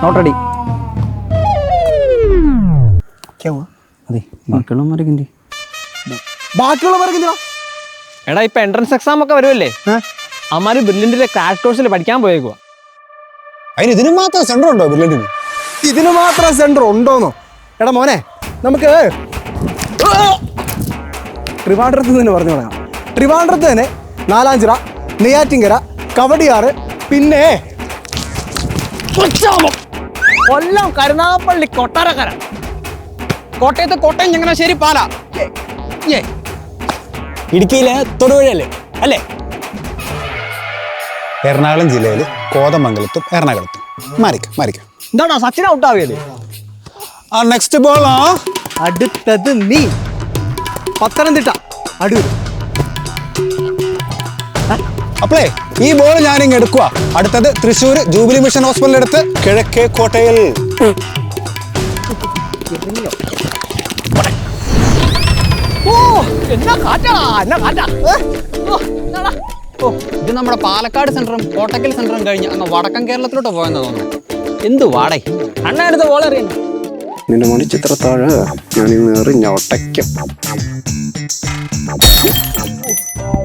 Not ready. അതെ ബാക്കിയുള്ളവരൊക്കെ എന്തിനാ? എടാ ഇപ്പൊ എൻട്രൻസ് എക്സാം ഒക്കെ വരുമല്ലേ, അമ്മാര് ബ്രില്യന്റിലെ ക്രാഷ് കോഴ്സിൽ പഠിക്കാൻ പോയേക്കുവാ. അതിന് ഇതിന് മാത്രം സെന്റർ ഉണ്ടോ ബ്രില്യന്റിന്? ഇതിന് മാത്രം സെന്റർ ഉണ്ടോന്നോ? എടാ മോനെ, നമുക്ക് ട്രിവാൻഡ്രത്ത് തന്നെ പറഞ്ഞു തുടങ്ങാം. ട്രിവാൻഡ്രത്ത് തന്നെ നാലാഞ്ചിറ, നെയ്യാറ്റിൻകര, കവടിയാറ്, പിന്നെ കൊല്ലം, കരുനാഗപ്പള്ളി, കൊട്ടാരക്കര, കോട്ടയത്ത് കോട്ടയം, ചങ്ങനാശ്ശേരി, പാല, ഇടുക്കിയിലെ തൊടുപുഴയല്ലേ അല്ലേ? എറണാകുളം ജില്ലയില് കോതമംഗലത്തും എറണാകുളത്തും. മാറിക്കാം. എന്താടാ സച്ചിൻ ഔട്ടാവിയല്ലേ? ആ നെക്സ്റ്റ് ബോൾ അടുത്തത് നീ. പത്തനംതിട്ട അടൂർ. അപ്പളേ ഈ ബോൾ ഞാനിങ്ങ് എടുക്കുക. അടുത്തത് തൃശ്ശൂർ ജൂബിലി മിഷൻ ഹോസ്പിറ്റലിന്റെ അടുത്ത് കിഴക്കേ കോട്ടയിൽ. ഇത് നമ്മുടെ പാലക്കാട് സെന്ററും കോട്ടക്കൽ സെന്ററും കഴിഞ്ഞ് അങ്ങ് വടക്കൻ കേരളത്തിലോട്ട് പോയെന്ന് തോന്നുന്നു. എന്തു വാടേ അണ്ണ എടുത്ത ബോൾ അറിയുന്നു. നിന്റെ മണി ചിത്രത്താഴ് ഞാൻ ഇന്ന് എറിഞ്ഞൊട്ടയ്ക്കും.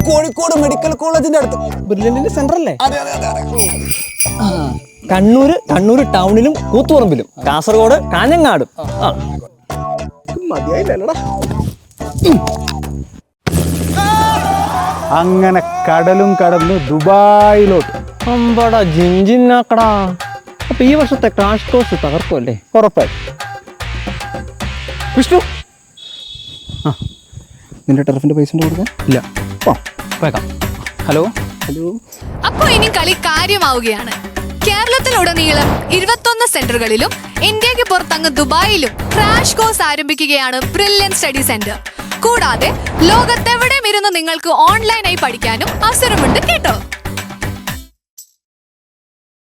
കോഴിക്കോട് മെഡിക്കൽ കോളേജിന്റെ അടുത്ത്. ബ്രില്യന്റിന്റെ സെന്റർ അല്ലേ? അതെ. കണ്ണൂര് ടൗണിലും കൂത്തുപറമ്പിലും, കാസർഗോഡ് കാഞ്ഞങ്ങാടും. മതിയായില്ലടാ. അങ്ങനെ കടലും കടന്ന് ദുബായിലോട്ട്. അമ്പടാ ജിഞ്ചിനാക്കടാ. അപ്പൊ ഈ വർഷത്തെ ക്രാഷ് കോഴ്സ് തകർക്കുമല്ലേ? ഉറപ്പായി. വിഷ്ണു, നിന്റെ ടെറഫിന്റെ പൈസ കൊടുക്കാൻ ഇല്ല. പോയേക്കാം. ഹലോ. അപ്പോ ഇനി കളി കാര്യമാവുകയാണ്. കേരളത്തിലുടനീളം 21 സെന്ററുകളിലും ഇന്ത്യക്ക് പുറത്തങ്ങ് ദുബായിലും ക്രാഷ് കോഴ്സ് ആരംഭിക്കുകയാണ് ബ്രില്യന്റ് സ്റ്റഡി സെന്റർ. കൂടാതെ ലോകത്തെവിടെയും ഇരുന്ന് നിങ്ങൾക്ക് ഓൺലൈനായി പഠിക്കാനും അവസരമുണ്ട് കേട്ടോ.